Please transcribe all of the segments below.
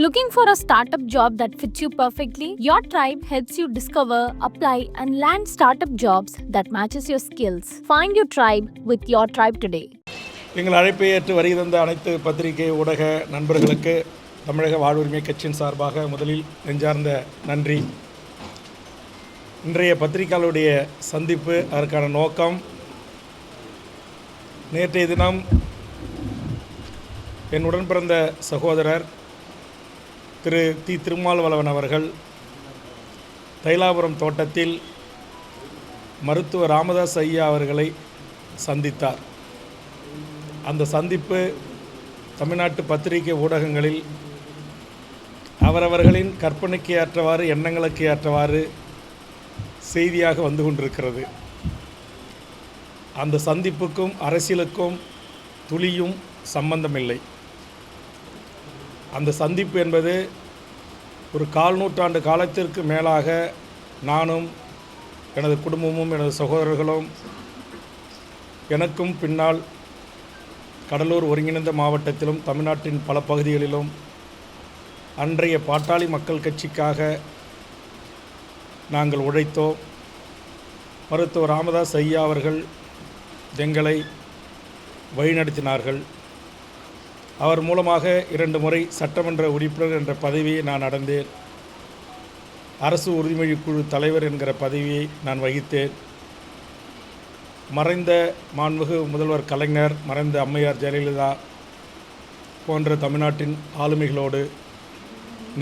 Looking for a startup job that fits you perfectly? Your tribe helps you discover, apply, and land startup jobs that matches your skills. Find your tribe with your tribe today. எங்கள் அழைப்பை ஏற்று வருகை தந்த அனைத்து பத்திரிகை ஊடக நண்பர்களுக்கு தமிழக வாழ்வுரிமை கட்சியின் சார்பாக முதலில் நெஞ்சார்ந்த நன்றி. இன்றைய பத்திரிகையாளருடைய சந்திப்பு அதற்கான நோக்கம், நேற்றைய தினம் என்னுடன் பிறந்த சகோதரர் திரு திருமாவளவன் அவர்கள் தைலாபுரம் தோட்டத்தில் மருத்துவர் ராமதாஸ் ஐயா அவர்களை சந்தித்தார். அந்த சந்திப்பு தமிழ்நாட்டு பத்திரிகை ஊடகங்களில் அவரவர்களின் கற்பனைக்கு ஏற்றவாறு, எண்ணங்களுக்கு ஏற்றவாறு செய்தியாக வந்து கொண்டிருக்கிறது. அந்த சந்திப்புக்கும் அரசியலுக்கும் துளியும் சம்பந்தமில்லை. அந்த சந்திப்பு என்பது ஒரு 1/4 நூற்றாண்டு காலத்திற்கு மேலாக நானும் எனது குடும்பமும் எனது சகோதரர்களும் எனக்கும் பின்னால் கடலூர் ஒருங்கிணைந்த மாவட்டத்திலும் தமிழ்நாட்டின் பல பகுதிகளிலும் அன்றைய பாட்டாளி மக்கள் கட்சிக்காக நாங்கள் உழைத்தோம். மருத்துவர் ராமதாஸ் ஐயா அவர்கள் எங்களை வழிநடத்தினார்கள். அவர் மூலமாக 2 முறை சட்டமன்ற உறுப்பினர் என்ற பதவியை நான் அடைந்தேன். அரசு உறுதிமொழி குழு தலைவர் என்கிற பதவியை நான் வகித்தேன். மறைந்த மாண்புமிகு முதல்வர் கலைஞர், மறைந்த அம்மையார் ஜெயலலிதா போன்ற தமிழ்நாட்டின் ஆளுமைகளோடு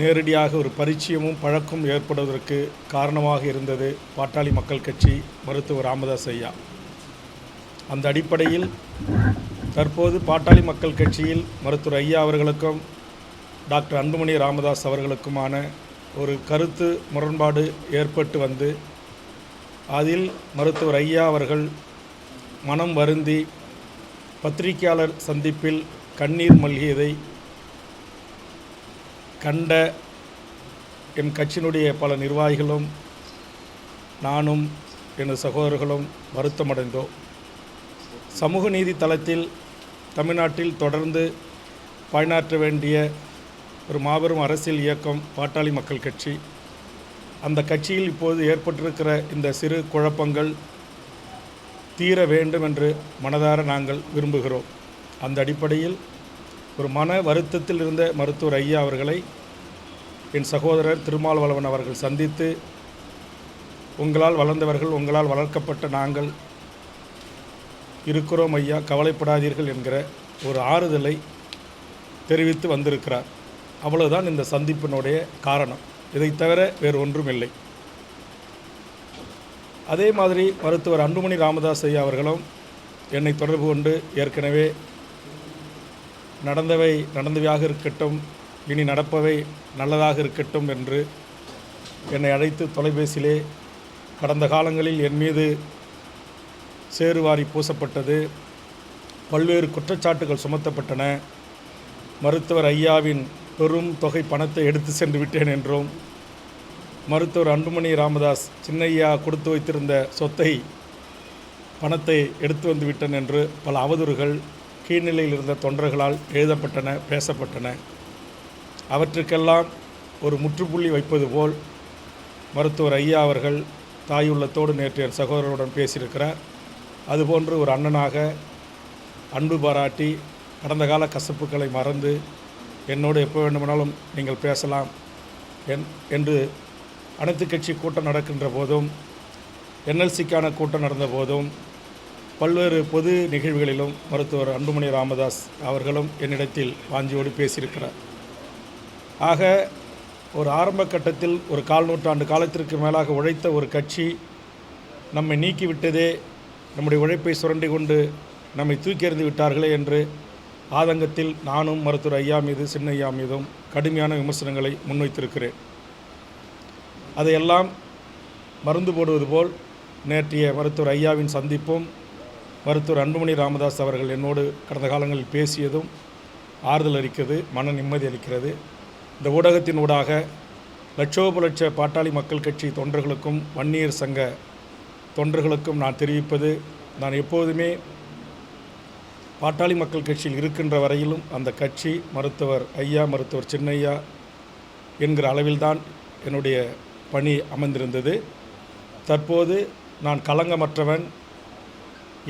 நேரடியாக ஒரு பரிச்சயமும் பழக்கம் ஏற்படுவதற்கு காரணமாக இருந்தது பாட்டாளி மக்கள் கட்சி, மருத்துவர் ராமதாஸ் ஐயா. அந்த அடிப்படையில் தற்போது பாட்டாளி மக்கள் கட்சியில் மருத்துவர் ஐயா அவர்களுக்கும் டாக்டர் அன்புமணி ராமதாஸ் அவர்களுக்குமான ஒரு கருத்து முரண்பாடு ஏற்பட்டு வந்து அதில் மருத்துவர் ஐயா அவர்கள் மனம் வருந்தி பத்திரிகையாளர் சந்திப்பில் கண்ணீர் மல்கியதை கண்ட என் கட்சியினுடைய பல நிர்வாகிகளும் நானும் எனது சகோதரர்களும் வருத்தமடைந்தோம். சமூக நீதி தளத்தில் தமிழ்நாட்டில் தொடர்ந்து பணியாற்ற வேண்டிய ஒரு மாபெரும் அரசியல் இயக்கம் பாட்டாளி மக்கள் கட்சி. அந்த கட்சியில் இப்போது ஏற்பட்டிருக்கிற இந்த சிறு குழப்பங்கள் தீர வேண்டும் என்று மனதார நாங்கள் விரும்புகிறோம். அந்த அடிப்படையில் ஒரு மன வருத்தத்தில் இருந்த மருத்துவர் ஐயா அவர்களை என் சகோதரர் திருமாவளவன் அவர்கள் சந்தித்து, உங்களால் வளர்ந்தவர்கள், உங்களால் வளர்க்கப்பட்ட நாங்கள் இருக்கிறோம் ஐயா, கவலைப்படாதீர்கள் என்கிற ஒரு ஆறுதலை தெரிவித்து வந்திருக்கிறார். அவ்வளவுதான் இந்த சந்திப்பினுடைய காரணம். இதை தவிர வேறு ஒன்றும் இல்லை. அதே மாதிரி மருத்துவர் அன்புமணி ராமதாஸ் ஐயா அவர்களும் என்னை தொடர்பு கொண்டு ஏற்கனவே நடந்தவையாக இருக்கட்டும், இனி நடப்பவை நல்லதாக இருக்கட்டும் என்று என்னை அழைத்து தொலைபேசியிலே கடந்த காலங்களில் என் மீது சேறுவாரி பூசப்பட்டது, பல்வேறு குற்றச்சாட்டுகள் சுமத்தப்பட்டன, மருத்துவர் ஐயாவின் பெரும் தொகை பணத்தை எடுத்து சென்று விட்டேன் என்றும், மருத்துவர் அன்புமணி ராமதாஸ் சின்னையா கொடுத்து வைத்திருந்த சொத்தை, பணத்தை எடுத்து வந்து விட்டேன் என்று பல அவதூறுகள் கீழ்நிலையில் இருந்த தொண்டர்களால் எழுதப்பட்டன, பேசப்பட்டன. அவற்றுக்கெல்லாம் ஒரு முற்றுப்புள்ளி வைப்பது போல் மருத்துவர் ஐயா அவர்கள் தாயுள்ளத்தோடு நேற்று என் சகோதரருடன் பேசியிருக்கிறார். அதுபோன்று ஒரு அண்ணனாக அன்பு பாராட்டி கடந்த கால கசப்புக்களை மறந்து என்னோடு எப்போ வேண்டுமானாலும் நீங்கள் பேசலாம் என்று அனைத்து கட்சி கூட்டம் நடக்கின்ற போதும், என்எல்சிக்கான கூட்டம் நடந்த போதும், பல்வேறு பொது நிகழ்வுகளிலும் மருத்துவர் அன்புமணி ராமதாஸ் அவர்களும் என்னிடத்தில் வாஞ்சியோடு பேசியிருக்கிறார். ஆக ஒரு ஆரம்ப கட்டத்தில் ஒரு 1/4 நூற்றாண்டு காலத்திற்கு மேலாக உழைத்த ஒரு கட்சி நம்மை நீக்கிவிட்டதே, நம்முடைய உழைப்பை சுரண்டி கொண்டு நம்மை தூக்கி எறிந்து விட்டார்களே என்று ஆதங்கத்தில் நானும் மருத்துவர் ஐயா மீது, சின்ன ஐயா மீதும் கடுமையான விமர்சனங்களை முன்வைத்திருக்கிறேன். அதையெல்லாம் மருந்து போடுவது போல் நேற்றைய மருத்துவர் ஐயாவின் சந்திப்பும், மருத்துவர் அன்புமணி ராமதாஸ் அவர்கள் என்னோடு கடந்த காலங்களில் பேசியதும் ஆறுதல் அளிக்கிறது, மன நிம்மதி அளிக்கிறது. இந்த ஊடகத்தின் ஊடாக லட்சோப பாட்டாளி மக்கள் கட்சி தொண்டர்களுக்கும் வன்னியர் சங்க தொண்டர்களுக்கும் நான் தெரிவிப்பது, நான் எப்போதுமே பாட்டாளி மக்கள் கட்சியில் இருக்கின்ற வரையிலும் அந்த கட்சி மருத்துவர் ஐயா, மருத்துவர் சின்னையா, என்கிற அளவில்தான் என்னுடைய பணி அமைந்திருந்தது. தற்போது நான் களங்கமற்றவன்,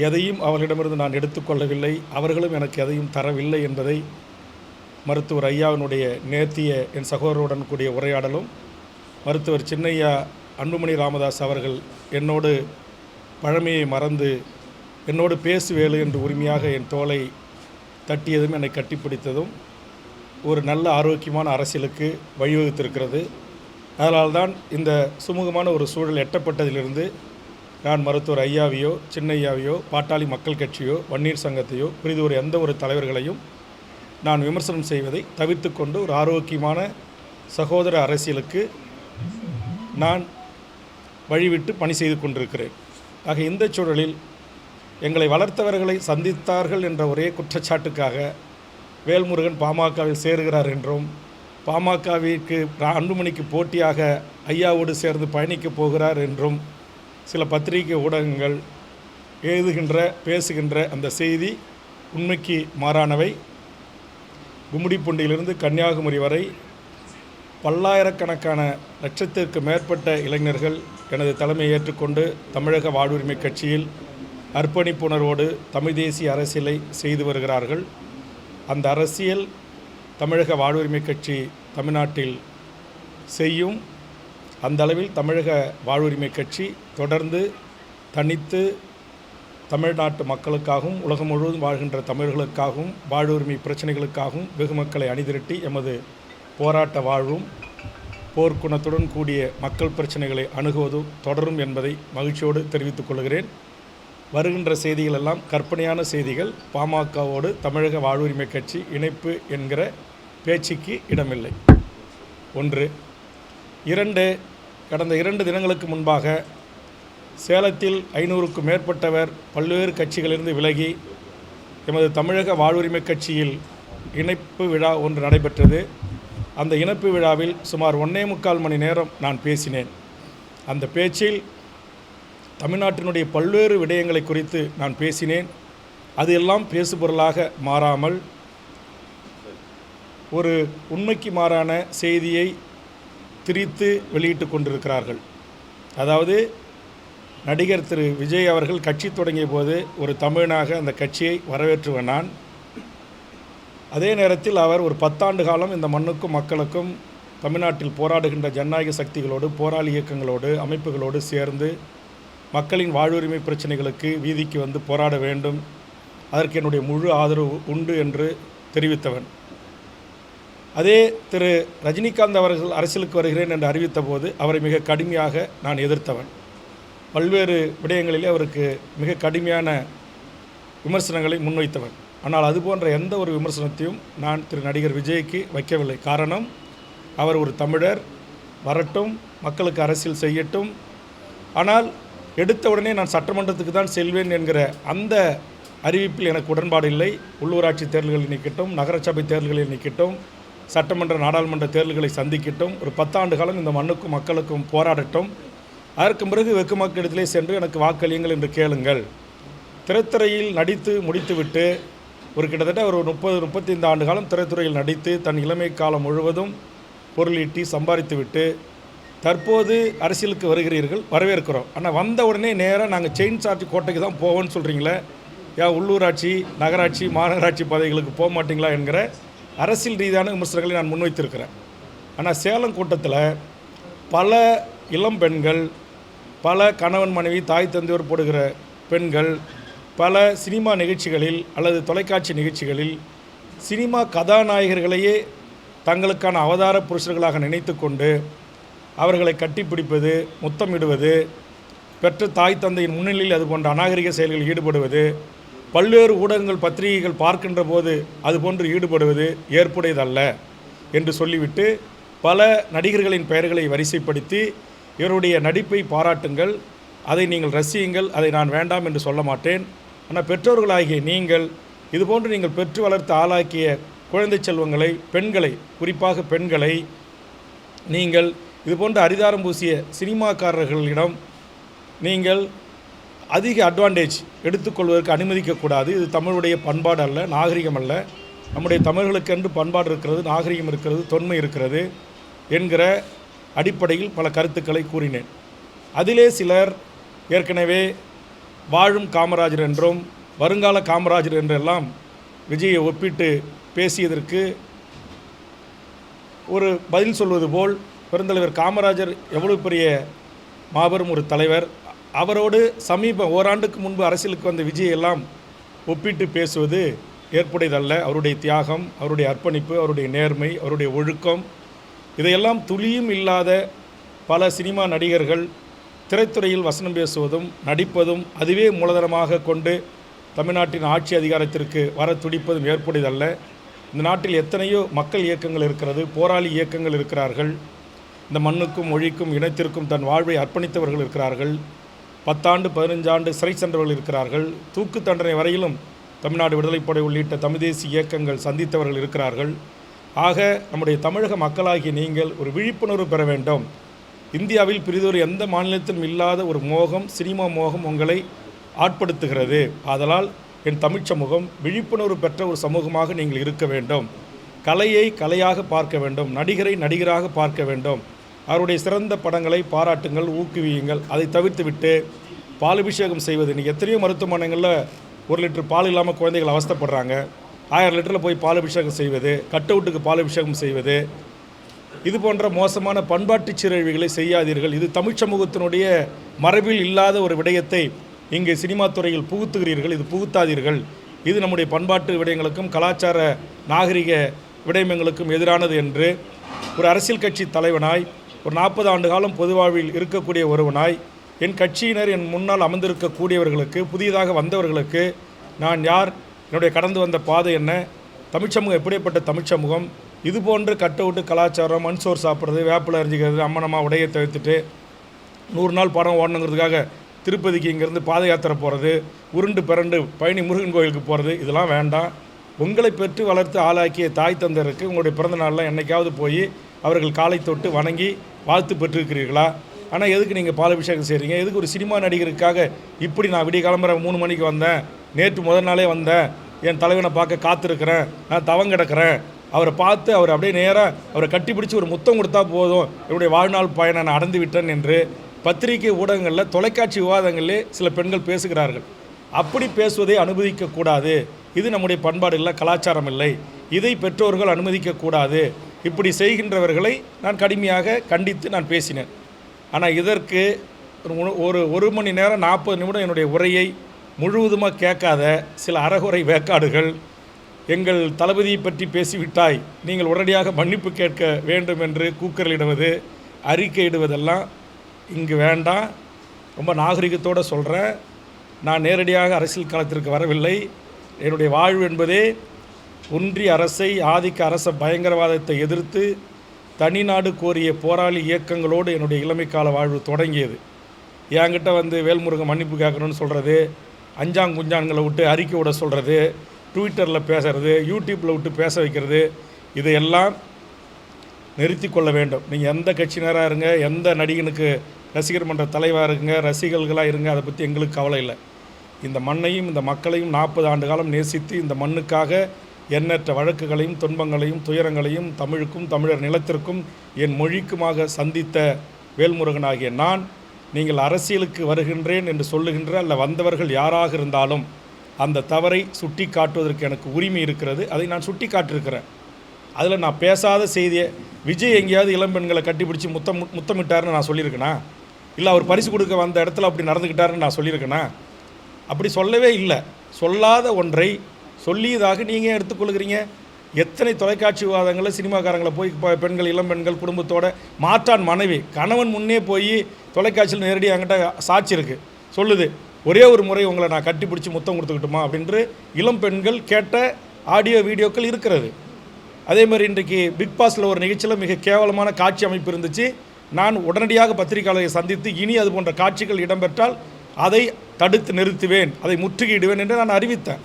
எதையும் அவர்களிடமிருந்து நான் எடுத்துக்கொள்ளவில்லை, அவர்களும் எனக்கு எதையும் தரவில்லை என்பதை மருத்துவர் ஐயாவினுடைய நேர்த்திய என் சகோதரருடன் கூடிய உரையாடலும், மருத்துவர் சின்னையா அன்புமணி ராமதாஸ் அவர்கள் என்னோடு பழமையை மறந்து என்னோடு பேசுவேலு என்று உரிமையாக என் தோளை தட்டியதும் என்னை கட்டிப்பிடித்ததும் ஒரு நல்ல ஆரோக்கியமான அரசியலுக்கு வழிவகுத்திருக்கிறது. அதனால்தான் இந்த சுமூகமான ஒரு சூழல் எட்டப்பட்டதிலிருந்து நான் மருத்துவர் ஐயாவையோ சின்னையாவையோ பாட்டாளி மக்கள் கட்சியோ வன்னியர் சங்கத்தையோ புரிதொரு எந்த ஒரு தலைவர்களையும் நான் விமர்சனம் செய்வதை தவிர்த்து கொண்டு ஒரு ஆரோக்கியமான சகோதர அரசியலுக்கு நான் வழிவிட்டு பணி செய்து கொண்டிருக்கிறேன். ஆக இந்த சூழலில் எங்களை வளர்த்தவர்களை சந்தித்தார்கள் என்ற ஒரே குற்றச்சாட்டுக்காக வேல்முருகன் பாமகவில் சேருகிறார் என்றும், பாமகவிற்கு அன்புமணிக்கு போட்டியாக ஐயாவோடு சேர்ந்து பயணிக்கப் போகிறார் என்றும் சில பத்திரிகை ஊடகங்கள் எழுதுகின்ற பேசுகின்ற அந்த செய்தி உண்மைக்கு மாறானவை. கும்மிடிப்பூண்டியிலிருந்து கன்னியாகுமரி வரை பல்லாயிரக்கணக்கான லட்சத்திற்கு மேற்பட்ட இளைஞர்கள் எனது தலைமையை ஏற்றுக்கொண்டு தமிழக வாழ்வுரிமை கட்சியில் அர்ப்பணிப்புணர்வோடு தமிழ் தேசிய அரசியலை செய்து வருகிறார்கள். அந்த அரசியல் தமிழக வாழ்வுரிமை கட்சி தமிழ்நாட்டில் செய்யும். அந்த அளவில் தமிழக வாழ்வுரிமை கட்சி தொடர்ந்து தனித்து தமிழ்நாட்டு மக்களுக்காகவும் உலகம் முழுவதும் வாழ்கின்ற தமிழர்களுக்காகவும் வாழ்வுரிமை பிரச்சனைகளுக்காகவும் வெகு மக்களை அணிதிரட்டி எமது போராட்ட வாழ்வும் போர்க்குணத்துடன் கூடிய மக்கள் பிரச்சனைகளை அணுகுவதும் தொடரும் என்பதை மகிழ்ச்சியோடு தெரிவித்துக் கொள்கிறேன். வருகின்ற செய்திகள் எல்லாம் கற்பனையான செய்திகள். பாமகவோடு தமிழக வாழ்வுரிமை கட்சி இணைப்பு என்கிற பேச்சுக்கு இடமில்லை. 1. 2, கடந்த 2 தினங்களுக்கு முன்பாக சேலத்தில் 500க்கும் மேற்பட்டவர் பல்வேறு கட்சிகளிலிருந்து விலகி எமது தமிழக வாழ்வுரிமை கட்சியில் இணைப்பு விழா ஒன்று நடைபெற்றது. அந்த இணைப்பு விழாவில் சுமார் 1.25 மணி நேரம் நான் பேசினேன். அந்த பேச்சில் தமிழ்நாட்டினுடைய பல்வேறு விடயங்களை குறித்து நான் பேசினேன். அது எல்லாம் பேசுபொருளாக மாறாமல் ஒரு உண்மைக்கு மாறான செய்தியை திரித்து வெளியிட்டு கொண்டிருக்கிறார்கள். அதாவது நடிகர் திரு விஜய் அவர்கள் கட்சி தொடங்கிய போது ஒரு தமிழனாக அந்த கட்சியை வரவேற்றுவன் நான். அதே நேரத்தில் அவர் ஒரு 10 ஆண்டு காலம் இந்த மண்ணுக்கும் மக்களுக்கும் தமிழ்நாட்டில் போராடுகின்ற ஜனநாயக சக்திகளோடு போராளி இயக்கங்களோடு அமைப்புகளோடு சேர்ந்து மக்களின் வாழ்வுரிமை பிரச்சனைகளுக்கு வீதிக்கு வந்து போராட வேண்டும், அதற்கு என்னுடைய முழு ஆதரவு உண்டு என்று தெரிவித்தவன். அதே திரு ரஜினிகாந்த் அவர்கள் அரசியலுக்கு வருகிறேன் என்று அறிவித்த போது அவரை மிக கடுமையாக நான் எதிர்த்தவன். பல்வேறு விடயங்களிலே அவருக்கு மிக கடுமையான விமர்சனங்களை முன்வைத்தவன். ஆனால் அதுபோன்ற எந்த ஒரு விமர்சனத்தையும் நான் திரு நடிகர் விஜய்க்கு வைக்கவில்லை. காரணம், அவர் ஒரு தமிழர், வரட்டும், மக்களுக்கு அரசியல் செய்யட்டும். ஆனால் எடுத்த உடனே நான் சட்டமன்றத்துக்கு தான் செல்வேன் என்கிற அந்த அறிவிப்பில் எனக்கு உடன்பாடு இல்லை. உள்ளூராட்சி தேர்தல்களில் நிற்கட்டும், நகரசபை தேர்தல்களில் நிற்கட்டும், சட்டமன்ற நாடாளுமன்ற தேர்தல்களை சந்திக்கட்டும், ஒரு 10 ஆண்டு காலம் இந்த மண்ணுக்கும் மக்களுக்கும் போராடட்டும். அதற்கு பிறகு வெகு மக்களிடத்திலே சென்று எனக்கு வாக்களியுங்கள் என்று கேளுங்கள். திரைத்துறையில் நடித்து முடித்துவிட்டு ஒரு கிட்டத்தட்ட ஒரு 30-35 ஆண்டு காலம் திரைத்துறையில் நடித்து தன் இளமை காலம் முழுவதும் பொருளீட்டி சம்பாதித்துவிட்டு தற்போது அரசியலுக்கு வருகிறீர்கள், வரவேற்கிறோம். ஆனால் வந்த உடனே நேராக நாங்கள் செயின் சார்ஜ் கோட்டைக்கு தான் போவோம்னு சொல்கிறீங்களே, ஏன் உள்ளூராட்சி நகராட்சி மாநகராட்சி பதவிகளுக்கு போக மாட்டிங்களா என்கிற அரசியல் ரீதியான விமர்சனங்களை நான் முன்வைத்திருக்கிறேன். ஆனால் சேலம் கூட்டத்தில் பல இளம் பெண்கள், பல கணவன் மனைவி தாய் தந்தையோர் போடுகிற பெண்கள், பல சினிமா நிகழ்ச்சிகளில் அல்லது தொலைக்காட்சி நிகழ்ச்சிகளில் சினிமா கதாநாயகர்களையே தங்களுக்கான அவதார புருஷர்களாக நினைத்து கொண்டு அவர்களை கட்டிப்பிடிப்பது, முத்தமிடுவது, பெற்ற தாய் தந்தையின் முன்னிலையில் அது போன்ற அநாகரிக செயல்களில் ஈடுபடுவது, பல்வேறு ஊடகங்கள் பத்திரிகைகள் பார்க்கின்ற போது அதுபோன்று ஈடுபடுவது ஏற்புடையதல்ல என்று சொல்லிவிட்டு பல நடிகர்களின் பெயர்களை வரிசைப்படுத்தி இவருடைய நடிப்பை பாராட்டுங்கள், அதை நீங்கள் ரசியுங்கள், அதை நான் வேண்டாம் என்று சொல்ல மாட்டேன். ஆனால் பெற்றோர்களாகிய நீங்கள் இதுபோன்று நீங்கள் பெற்று வளர்த்து ஆளாக்கிய குழந்தை செல்வங்களை, பெண்களை, குறிப்பாக பெண்களை நீங்கள் இதுபோன்ற அரிதாரம் பூசிய சினிமாக்காரர்களிடம் நீங்கள் அதிக அட்வான்டேஜ் எடுத்துக்கொள்வதற்கு அனுமதிக்கக்கூடாது. இது தமிழுடைய பண்பாடு அல்ல, நாகரிகம் அல்ல. நம்முடைய தமிழர்களுக்கென்று பண்பாடு இருக்கிறது, நாகரிகம் இருக்கிறது, தொன்மை இருக்கிறது. என்கிற அடிப்படையில் பல கருத்துக்களை கூறினேன். அதிலே சிலர் ஏற்கனவே வாழும் காமராஜர் என்றும் வருங்கால காமராஜர் என்றெல்லாம் விஜயை ஒப்பிட்டு பேசியதற்கு ஒரு பதில் சொல்வது போல், பெருந்தலைவர் காமராஜர் எவ்வளவு பெரிய மாபெரும் ஒரு தலைவர், அவரோடு ஓராண்டுக்கு முன்பு அரசியலுக்கு வந்த விஜயெல்லாம் ஒப்பிட்டு பேசுவது ஏற்புடையதல்ல. அவருடைய தியாகம், அவருடைய அர்ப்பணிப்பு, அவருடைய நேர்மை, அவருடைய ஒழுக்கம், இதையெல்லாம் துளியும் இல்லாத பல சினிமா நடிகர்கள் திரைத்துறையில் வசனம் பேசுவதும் நடிப்பதும் அதுவே மூலதனமாக கொண்டு தமிழ்நாட்டின் ஆட்சி அதிகாரத்திற்கு வர துடிப்பதும் ஏற்புடையதல்ல. இந்த நாட்டில் எத்தனையோ மக்கள் இயக்கங்கள் இருக்கிறது, போராளி இயக்கங்கள் இருக்கிறார்கள், இந்த மண்ணுக்கும் மொழிக்கும் இனத்திற்கும் தன் வாழ்வை அர்ப்பணித்தவர்கள் இருக்கிறார்கள், 10 ஆண்டு 15 ஆண்டு சிறை சென்றவர்கள் இருக்கிறார்கள், தூக்கு தண்டனை வரையிலும் தமிழ்நாடு விடுதலைப்படை உள்ளிட்ட தமிழ் தேசிய இயக்கங்கள் சந்தித்தவர்கள் இருக்கிறார்கள். ஆக நம்முடைய தமிழக மக்களாகிய நீங்கள் ஒரு விழிப்புணர்வு பெற வேண்டும். இந்தியாவில் பிரிதொரு எந்த மாநிலத்திலும் இல்லாத ஒரு மோகம், சினிமா மோகம் உங்களை ஆட்படுத்துகிறது. ஆதலால் என் தமிழ் சமூகம் விழிப்புணர்வு பெற்ற ஒரு சமூகமாக நீங்கள் இருக்க வேண்டும். கலையை கலையாக பார்க்க வேண்டும், நடிகரை நடிகராக பார்க்க வேண்டும். அவருடைய சிறந்த படங்களை பாராட்டுங்கள், ஊக்குவியுங்கள். அதை தவிர்த்து விட்டு பாலபிஷேகம் செய்வது, இன்றைக்கி எத்தனையோ மருத்துவமனைகளில் 1 லிட்டர் பால் இல்லாமல் குழந்தைகள் அவஸ்தைப்படுறாங்க. 1000 லிட்டரில் போய் பாலபிஷேகம் செய்வது, கட் அவுட்டுக்கு பாலபிஷேகம் செய்வது, இது போன்ற மோசமான பண்பாட்டு சீரழிவுகளை செய்யாதீர்கள். இது தமிழ் சமூகத்தினுடைய மரபில் இல்லாத ஒரு விடயத்தை இங்கே சினிமா துறையில் புகுத்துகிறீர்கள். இது புகுத்தாதீர்கள். இது நம்முடைய பண்பாட்டு விடயங்களுக்கும் கலாச்சார நாகரிக விடயங்களுக்கும் எதிரானது என்று ஒரு அரசியல் கட்சி தலைவனாய், ஒரு 40 ஆண்டு காலம் பொது வாழ்வில் இருக்கக்கூடிய ஒருவனாய், என் கட்சியினர் என் முன்னால் அமர்ந்திருக்கக்கூடியவர்களுக்கு, புதியதாக வந்தவர்களுக்கு நான் யார், என்னுடைய கடந்து வந்த பாதை என்ன, தமிழ்ச்சமூகம் எப்படிப்பட்ட தமிழ்ச்சமூகம், இது போன்று கட் அவுட்டு கலாச்சாரம், மண்சோறு சாப்பிட்றது, வேப்பிலை அரிஞ்சிக்கிறது, அம்மனமாக உடையை தவிர்த்துட்டு 100 நாள் படம் ஓடணுங்கிறதுக்காக திருப்பதிக்கு இங்கேருந்து பாத யாத்திரை போகிறது, உருண்டு பிறண்டு பழனி முருகன் கோயிலுக்கு போகிறது, இதெல்லாம் வேண்டாம். உங்களை பெற்று வளர்த்து ஆளாக்கிய தாய் தந்தருக்கு உங்களுடைய பிறந்த நாளில் என்றைக்காவது போய் அவர்கள் காலை தொட்டு வணங்கி வாழ்த்து பெற்றிருக்கிறீர்களா? ஆனால் எதுக்கு நீங்கள் பாலாபிஷேகம் செய்கிறீங்க? எதுக்கு ஒரு சினிமா நடிகருக்காக இப்படி நான் விடிய கிளம்புற 3 மணிக்கு வந்தேன், நேற்று முதல் நாளே வந்தேன், என் தலைவனை பார்க்க காத்திருக்கிறேன், நான் தவம் கிடக்கிறேன், அவரை பார்த்து அவர் அப்படியே நேராக அவரை கட்டிப்பிடிச்சு ஒரு முத்தம் கொடுத்தா போதும், என்னுடைய வாழ்நாள் பயனை நான் அடைந்து விட்டேன் என்று பத்திரிகை ஊடகங்களில், தொலைக்காட்சி விவாதங்களிலே சில பெண்கள் பேசுகிறார்கள். அப்படி பேசுவதை அனுமதிக்கக்கூடாது. இது நம்முடைய பண்பாடு இல்லை, கலாச்சாரம் இல்லை. இதை பெற்றோர்கள் அனுமதிக்கக்கூடாது. இப்படி செய்கின்றவர்களை நான் கடுமையாக கண்டித்து நான் பேசினேன். ஆனால் இதற்கு ஒரு மணி நேரம் 40 நிமிடம் என்னுடைய உரையை முழுவதுமாக கேட்காத சில அறகுறை வேக்காடுகள், எங்கள் தளபதியை பற்றி பேசிவிட்டாய், நீங்கள் உடனடியாக மன்னிப்பு கேட்க வேண்டும் என்று கூக்குரலிடுவது, அறிக்கையிடுவதெல்லாம் இங்கு வேண்டாம். ரொம்ப நாகரிகத்தோடு சொல்கிறேன். நான் நேரடியாக அரசியல் களத்திற்கு வரவில்லை. என்னுடைய வாழ்வு என்பதே ஒன்றிய அரசை, ஆதிக்க அரச பயங்கரவாதத்தை எதிர்த்து தனிநாடு கோரிய போராளி இயக்கங்களோடு என்னுடைய இளமைக்கால வாழ்வு தொடங்கியது. என்கிட்ட வந்து வேல்முருகன் மன்னிப்பு கேட்கணும்னு சொல்கிறது, அஞ்சாங்குஞ்சான்களை விட்டு அறிக்கை விட சொல்கிறது, ட்விட்டரில் பேசுகிறது, யூடியூப்பில் விட்டு பேச வைக்கிறது, இதையெல்லாம் நிறுத்தி கொள்ள வேண்டும். நீங்கள் எந்த கட்சியினராக இருங்க, எந்த நடிகனுக்கு ரசிகர் மன்ற தலைவராக இருங்க, ரசிகர்களாக இருங்க, அதை பற்றி எங்களுக்கு கவலை இல்லை. இந்த மண்ணையும் இந்த மக்களையும் 40 ஆண்டு காலம் நேசித்து இந்த மண்ணுக்காக எண்ணற்ற வழக்குகளையும் துன்பங்களையும் துயரங்களையும் தமிழுக்கும் தமிழர் நிலத்திற்கும் என் மொழிக்குமாக சந்தித்த வேல்முருகனாகிய நான், நீங்கள் அரசியலுக்கு வருகின்றேன் என்று சொல்லுகின்ற அல்ல வந்தவர்கள் யாராக இருந்தாலும் அந்த தவறை சுட்டி காட்டுவதற்கு எனக்கு உரிமை இருக்கிறது. அதை நான் சுட்டி காட்டியிருக்கிறேன். அதில் நான் பேசாத செய்தியை, விஜய் எங்கேயாவது இளம்பெண்களை கட்டிப்பிடிச்சி முத்தமிட்டாருன்னு நான் சொல்லியிருக்கேனா? இல்லை அவர் பரிசு கொடுக்க வந்த இடத்துல அப்படி நடந்துக்கிட்டாருன்னு நான் சொல்லியிருக்கேனா? அப்படி சொல்லவே இல்லை. சொல்லாத ஒன்றை சொல்லியதாக நீங்கள் எடுத்துக்கொள்கிறீங்க. எத்தனை தொலைக்காட்சி விவாதங்களில் சினிமாக்காரங்களை போய் பெண்கள், இளம்பெண்கள் குடும்பத்தோட மாற்றான் மனைவி கணவன் முன்னே போய் தொலைக்காட்சியில் நேரடியாக என்கிட்ட சாட்சி இருக்குது, சொல்லுது, ஒரே ஒரு முறை உங்களை நான் கட்டிப்பிடிச்சி முத்தம் கொடுத்துக்கிட்டுமா அப்படின்று இளம் பெண்கள் கேட்ட ஆடியோ வீடியோக்கள் இருக்கிறது. அதே மாதிரி இன்றைக்கு பிக் பாஸில் ஒரு நிகழ்ச்சியில் மிக கேவலமான காட்சி அமைப்பு இருந்துச்சு. நான் உடனடியாக பத்திரிகையாளரை சந்தித்து இனி அது போன்ற காட்சிகள் இடம்பெற்றால் அதை தடுத்து நிறுத்துவேன், அதை முற்றுகையிடுவேன் என்று நான் அறிவித்தேன்.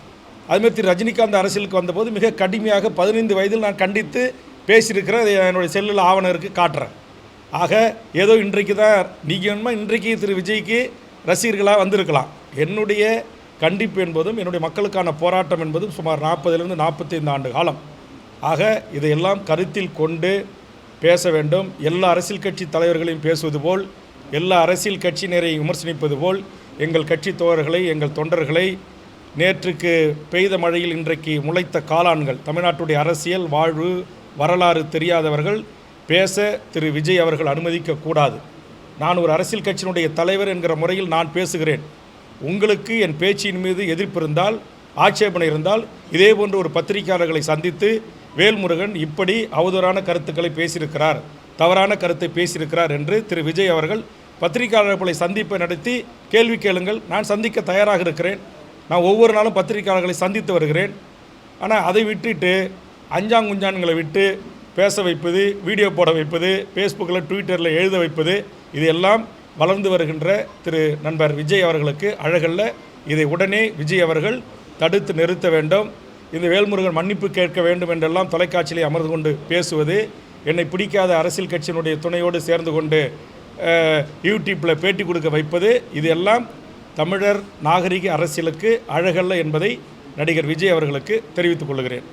அதுமாதிரி திரு ரஜினிகாந்த் அரசியலுக்கு வந்தபோது மிக கடுமையாக 15 வயதில் நான் கண்டித்து பேசியிருக்கிறேன். அதை என்னுடைய செல்லில் ஆவணம் இருக்குது, காட்டுறேன். ஆக ஏதோ இன்றைக்கு தான் நீங்கள் வேணுமா இன்றைக்கு திரு விஜய்க்கு ரசிகர்களாக வந்திருக்கலாம். என்னுடைய கண்டிப்பு என்பதும் என்னுடைய மக்களுக்கான போராட்டம் என்பதும் சுமார் 40 45 ஆண்டு காலம். ஆக இதையெல்லாம் கருத்தில் கொண்டு பேச வேண்டும். எல்லா அரசியல் கட்சி தலைவர்களையும் பேசுவது போல், எல்லா அரசியல் கட்சியினரை விமர்சனிப்பது போல் எங்கள் கட்சி தோழர்களை, எங்கள் தொண்டர்களை, நேற்றுக்கு பெய்த மழையில் இன்றைக்கு முளைத்த காளான்கள், தமிழ்நாட்டுடைய அரசியல் வாழ்வு வரலாறு தெரியாதவர்கள் பேச திரு விஜய் அவர்கள் அனுமதிக்கக்கூடாது. நான் ஒரு அரசியல் கட்சியினுடைய தலைவர் என்கிற முறையில் நான் பேசுகிறேன். உங்களுக்கு என் பேச்சின் மீது எதிர்ப்பு இருந்தால், ஆட்சேபனை இருந்தால், இதே போன்று ஒரு பத்திரிகையாளர்களை சந்தித்து வேல்முருகன் இப்படி அவதூறான கருத்துக்களை பேசியிருக்கிறார், தவறான கருத்தை பேசியிருக்கிறார் என்று திரு விஜய் அவர்கள் பத்திரிகையாளர்களை சந்திப்பை நடத்தி கேள்வி கேளுங்கள். நான் சந்திக்க தயாராக இருக்கிறேன். நான் ஒவ்வொரு நாளும் பத்திரிகையாளர்களை சந்தித்து வருகிறேன். ஆனால் அதை விட்டுட்டு அஞ்சாங்குஞ்சான்களை விட்டு பேச வைப்பது, வீடியோ போட வைப்பது, ஃபேஸ்புக்கில் ட்விட்டரில் எழுத வைப்பது, இது எல்லாம் வளர்ந்து வருகின்ற திரு நண்பர் விஜய் அவர்களுக்கு அழகல்ல. இதை உடனே விஜய் அவர்கள் தடுத்து நிறுத்த வேண்டும். இந்த வேல்முருகன் மன்னிப்பு கேட்க வேண்டும் என்றெல்லாம் தொலைக்காட்சியிலே அமர்ந்து கொண்டு பேசுவது, என்னை பிடிக்காத அரசியல் கட்சியினுடைய துணையோடு சேர்ந்து கொண்டு யூடியூப்பில் பேட்டி கொடுக்க வைப்பது, இது எல்லாம் தமிழர் நாகரிக அரசியலுக்கு அழகல்ல என்பதை நடிகர் விஜய் அவர்களுக்கு தெரிவித்துக் கொள்கிறேன்.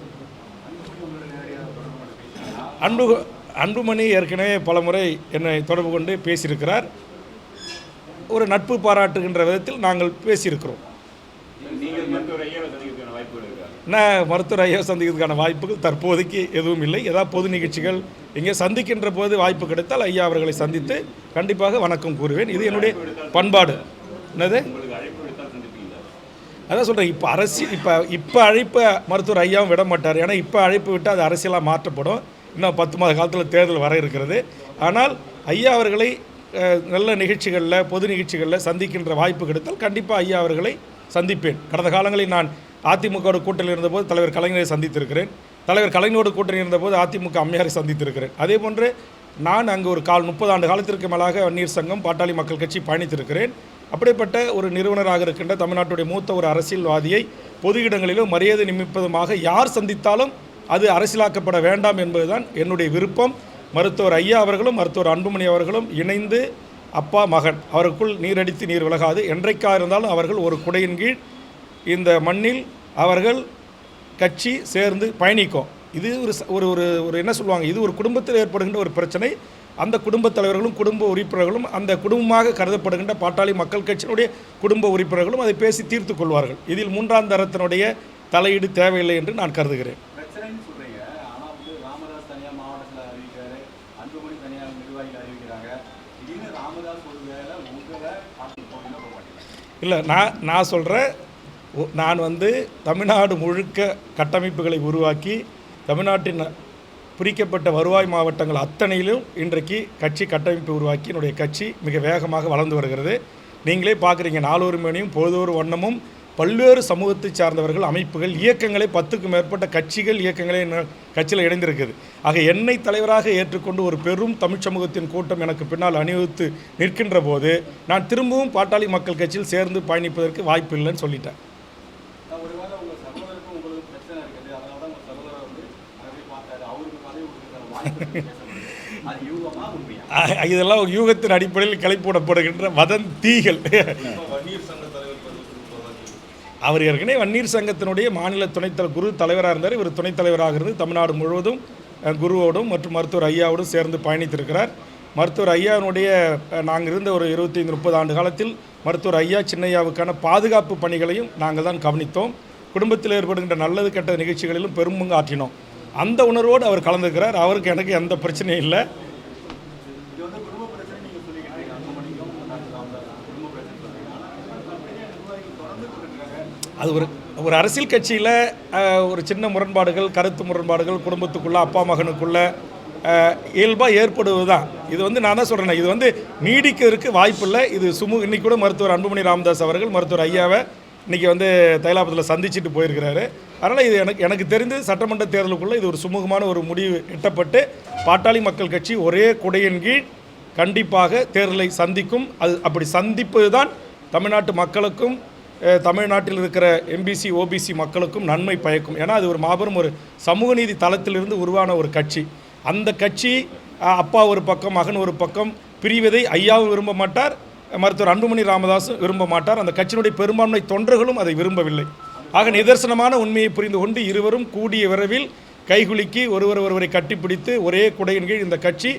அன்புமணி ஏற்கனவே பலமுறை என்னை தொடர்பு கொண்டு பேசியிருக்கிறார். ஒரு நட்பு பாராட்டுகின்ற விதத்தில் நாங்கள் பேசியிருக்கிறோம். நான் மருத்துவர் ஐயா சந்திக்கிறதுக்கான வாய்ப்புகள் தற்போதைக்கு எதுவும் இல்லை. ஏதாவது பொது நிகழ்ச்சிகள் இங்கே சந்திக்கின்ற போது வாய்ப்பு கிடைத்தால் ஐயா அவர்களை சந்தித்து கண்டிப்பாக வணக்கம் கூறுவேன். இது என்னுடைய பண்பாடு. என்னது அதான் சொல்கிறேன். இப்போ அரசியல் இப்போ அழைப்பை மருத்துவர் ஐயாவும் விட மாட்டார். ஏன்னா இப்போ அழைப்பு விட்டு அது அரசியலாக மாற்றப்படும். இன்னும் 10 மாத காலத்தில் தேர்தல் வர இருக்கிறது. ஆனால் ஐயா அவர்களை நல்ல நிகழ்ச்சிகளில், பொது நிகழ்ச்சிகளில் சந்திக்கின்ற வாய்ப்பு கிடைத்தால் கண்டிப்பாக ஐயா அவர்களை சந்திப்பேன். கடந்த காலங்களில் நான் அதிமுகவோட கூட்டணியில் இருந்தபோது தலைவர் கலைஞரை சந்தித்திருக்கிறேன். தலைவர் கலைஞரோட கூட்டணி இருந்தபோது அதிமுக அம்மையாரை சந்தித்திருக்கிறேன். அதே போன்று நான் அங்கு ஒரு 30 ஆண்டு காலத்திற்கு மேலாக வன்னியர் சங்கம், பாட்டாளி மக்கள் கட்சி பயணித்திருக்கிறேன். அப்படிப்பட்ட ஒரு நிறுவனராக இருக்கின்ற தமிழ்நாட்டுடைய மூத்த ஒரு அரசியல்வாதியை பொது இடங்களிலும் மரியாதை நிமிப்பதுமாக யார் சந்தித்தாலும் அது அரசியலாக்கப்பட வேண்டாம் என்பதுதான் என்னுடைய விருப்பம். மருத்துவர் ஐயா அவர்களும் மருத்துவர் அன்புமணி அவர்களும் இணைந்து அப்பா மகன், அவருக்குள் நீரடித்து நீர் விலகாது. என்றைக்காக இருந்தாலும் அவர்கள் ஒரு குடையின் கீழ் இந்த மண்ணில் அவர்கள் கட்சி சேர்ந்து பயணிக்கும். இது ஒரு ஒரு ஒரு என்ன சொல்லுவாங்க, இது ஒரு குடும்பத்தில் ஏற்படுகின்ற ஒரு பிரச்சனை. அந்த குடும்பத் தலைவர்களும் குடும்ப உறுப்பினர்களும் அந்த குடும்பமாக கருதப்படுகின்ற பாட்டாளி மக்கள் கட்சியினுடைய குடும்ப உறுப்பினர்களும் அதை பேசி தீர்த்து கொள்வார்கள். இதில் 3ஆம் தரத்தினுடைய தலையீடு தேவையில்லை என்று நான் கருதுகிறேன். இல்லை, நான் சொல்கிறேன், நான் தமிழ்நாடு முழுக்க கட்டமைப்புகளை உருவாக்கி தமிழ்நாட்டின் பிரிக்கப்பட்ட வருவாய் மாவட்டங்கள் அத்தனையிலும் இன்றைக்கு கட்சி கட்டமைப்பு உருவாக்கி என்னுடைய கட்சி மிக வேகமாக வளர்ந்து வருகிறது. நீங்களே பார்க்குறீங்க, நாளொரு மணியும் பொழுதொரு வண்ணமும் பல்வேறு சமூகத்தை சார்ந்தவர்கள், அமைப்புகள், இயக்கங்களை 10க்கும் மேற்பட்ட கட்சிகள், இயக்கங்களே கட்சியில் இணைந்திருக்குது. ஆக என்னை தலைவராக ஏற்றுக்கொண்டு ஒரு பெரும் தமிழ் சமூகத்தின் கூட்டம் எனக்கு பின்னால் அணிவகுத்து நிற்கின்ற போது நான் திரும்பவும் பாட்டாளி மக்கள் கட்சியில் சேர்ந்து பயணிப்பதற்கு வாய்ப்பு இல்லைன்னு சொல்லிட்டேன். இதெல்லாம் ஒரு யூகத்தின் அடிப்படையில் கிளப்பிவிடப்படுகின்ற வதந்திகள். அவர் ஏற்கனவே வன்னியர் சங்கத்தினுடைய மாநில குரு தலைவராக இருந்தார். இவர் துணைத் தலைவராக இருந்து தமிழ்நாடு முழுவதும் குருவோடும் மற்றும் மருத்துவர் ஐயாவோடும் சேர்ந்து பயணித்திருக்கிறார். மருத்துவர் ஐயாவுடைய நாங்கள் இருந்த ஒரு 25-30 ஆண்டு காலத்தில் மருத்துவர் ஐயா சின்னையாவுக்கான பாதுகாப்பு பணிகளையும் நாங்கள் தான் கவனித்தோம். குடும்பத்தில் ஏற்படுகின்ற நல்லது கெட்ட நிகழ்ச்சிகளிலும் பெரும்பங்கு ஆற்றினோம். அந்த உணர்வோடு அவர் கலந்துக்கிறார். அவருக்கு எனக்கு எந்த பிரச்சனையும் இல்லை. அது ஒரு அரசியல் கட்சியில் ஒரு சின்ன முரண்பாடுகள், கருத்து முரண்பாடுகள் குடும்பத்துக்குள்ளே, அப்பா மகனுக்குள்ளே இயல்பாக ஏற்படுவது தான். இது நான் தான் சொல்கிறேன், இது நீடிக்கிறதுக்கு வாய்ப்பு இல்லை. இது இன்றைக்கி கூட மருத்துவர் அன்புமணி ராமதாஸ் அவர்கள் மருத்துவர் ஐயாவை இன்றைக்கி தைலாபுரத்தில் சந்திச்சுட்டு போயிருக்கிறாரு. அதனால் இது எனக்கு தெரிந்து சட்டமன்ற தேர்தலுக்குள்ளே இது ஒரு சுமூகமான ஒரு முடிவு எட்டப்பட்டு பாட்டாளி மக்கள் கட்சி ஒரே குடையின் கீழ் கண்டிப்பாக தேர்தலை சந்திக்கும். அது அப்படி சந்திப்பது தான் தமிழ்நாட்டு மக்களுக்கும் தமிழ்நாட்டில் இருக்கிற எம்பிசி ஓபிசி மக்களுக்கும் நன்மை பயக்கும். ஏன்னா அது ஒரு மாபெரும் ஒரு சமூக நீதி தளத்திலிருந்து உருவான ஒரு கட்சி. அந்த கட்சி அப்பா ஒரு பக்கம், மகன் ஒரு பக்கம் பிரிவதை ஐயாவும் விரும்ப மாட்டார், மருத்துவர் அன்புமணி ராமதாஸும் விரும்ப மாட்டார். அந்த கட்சியினுடைய பெரும்பான்மை தொண்டர்களும் அதை விரும்பவில்லை. ஆக நிதர்சனமான உண்மையை புரிந்து கொண்டு இருவரும் கூடிய விரைவில் கைகுலுக்கி ஒருவரை கட்டிப்பிடித்து ஒரே குடையின் கீழ் இந்த கட்சி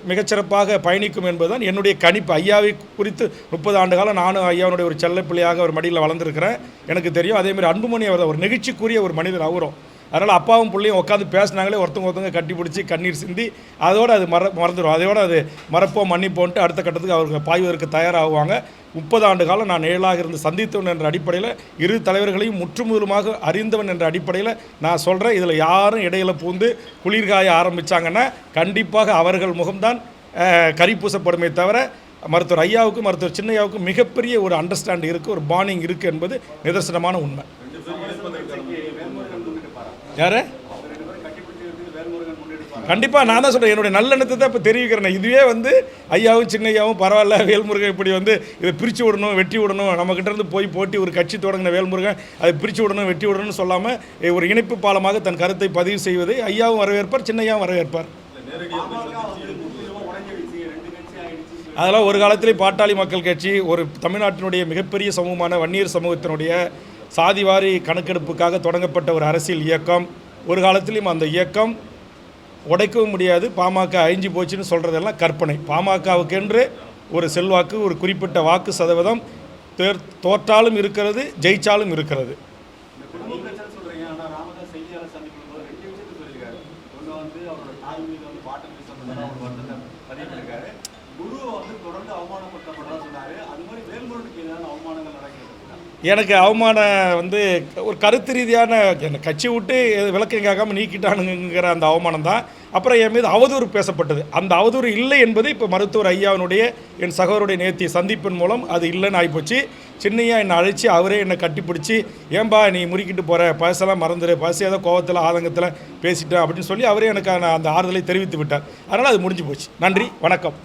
மிகச்சிறப்பாக பயணிக்கும் என்பதுதான் என்னுடைய கணிப்பு. ஐயாவை குறித்து 30 ஆண்டு காலம் நானும் ஐயாவுடைய ஒரு செல்லப்பிள்ளையாக ஒரு மடியில் வளர்ந்துருக்கிறேன், எனக்கு தெரியும். அதேமாதிரி அன்புமணி அவர் ஒரு நெகிழ்ச்சிக்குரிய ஒரு மனிதர் அவரும். அதனால் அப்பாவும் பிள்ளையும் உட்காந்து பேசினாங்களே ஒருத்தவங்க கட்டி பிடிச்சி கண்ணீர் சிந்தி அதோடு அது மறந்துடும். அதோடு அது மறப்போம் மன்னிப்போன்ட்டு அடுத்த கட்டத்துக்கு அவருக்கு பாய்வதற்கு தயாராகுவாங்க. 30 ஆண்டு காலம் நான் நிழலாக இருந்து சந்தித்தவன் என்ற அடிப்படையில் இரு தலைவர்களையும் முற்றுமுதலுமாக அறிந்தவன் என்ற அடிப்படையில் நான் சொல்கிறேன். இதில் யாரும் இடையில் பூந்து குளிர்காய ஆரம்பித்தாங்கன்னா கண்டிப்பாக அவர்கள் முகம்தான் கரிப்பூசப்படுமே தவிர மருத்துவர் ஐயாவுக்கும் மருத்துவர் சின்னையாவுக்கும் மிகப்பெரிய ஒரு அண்டர்ஸ்டாண்ட் இருக்குது, ஒரு பாண்டிங் இருக்குது என்பது நிதர்சனமான உண்மை. யார் கண்டிப்பாக நான் தான் சொல்கிறேன், என்னுடைய நல்லெண்ணத்தை தான் இப்போ தெரிவிக்கிறேன். இதுவே ஐயாவும் சின்னையாவும் பரவாயில்ல, வேல்முருகன் இப்படி இதை பிரித்து விடணும் வெட்டி விடணும், நம்மக்கிட்டேருந்து போய் போட்டி ஒரு கட்சி தொடங்கின வேல்முருகன் அதை பிரித்து விடணும் வெட்டி விடணும்னு சொல்லாமல் ஒரு இணைப்பு பாலமாக தன் கருத்தை பதிவு செய்வதை ஐயாவும் வரவேற்பார், சின்னையாவும் வரவேற்பார். அதெல்லாம் ஒரு காலத்திலே பாட்டாளி மக்கள் கட்சி ஒரு தமிழ்நாட்டினுடைய மிகப்பெரிய சமூகமான வன்னியர் சமூகத்தினுடைய சாதிவாரி கணக்கெடுப்புக்காக தொடங்கப்பட்ட ஒரு அரசியல் இயக்கம். ஒரு காலத்திலையும் அந்த இயக்கம் உடைக்கவும் முடியாது. பாமக அழிஞ்சு போச்சுன்னு சொல்கிறதெல்லாம் கற்பனை. பாமகவுக்கென்று ஒரு செல்வாக்கு, ஒரு குறிப்பிட்ட வாக்கு சதவீதம் தோற்றாலும் இருக்கிறது, ஜெயிச்சாலும் இருக்கிறது. எனக்கு அவமானம் ஒரு கருத்து ரீதியான கட்சி விட்டு விளக்கம் கேட்காம நீக்கிட்டானுங்கிற அந்த அவமானம் தான். அப்புறம் என் மீது அவதூறு பேசப்பட்டது. அந்த அவதூறு இல்லை என்பது இப்போ மருத்துவர் ஐயாவினுடைய என் சகோதரருடைய நேர்த்திய சந்திப்பின் மூலம் அது இல்லைன்னு ஆகிப்போச்சு. சின்னையா என்னை அழைச்சி அவரே என்னை கட்டிப்பிடிச்சி, ஏன்பா நீ முறுக்கிட்டு போகிற, பழசெல்லாம் மறந்துடு, பழசு ஏதோ கோவத்தில் ஆதங்கத்தில் பேசிட்டேன் அப்படின்னு சொல்லி அவரே எனக்கு அந்த ஆறுதலை தெரிவித்து விட்டார். அதனால் அது முடிஞ்சு போச்சு. நன்றி, வணக்கம்.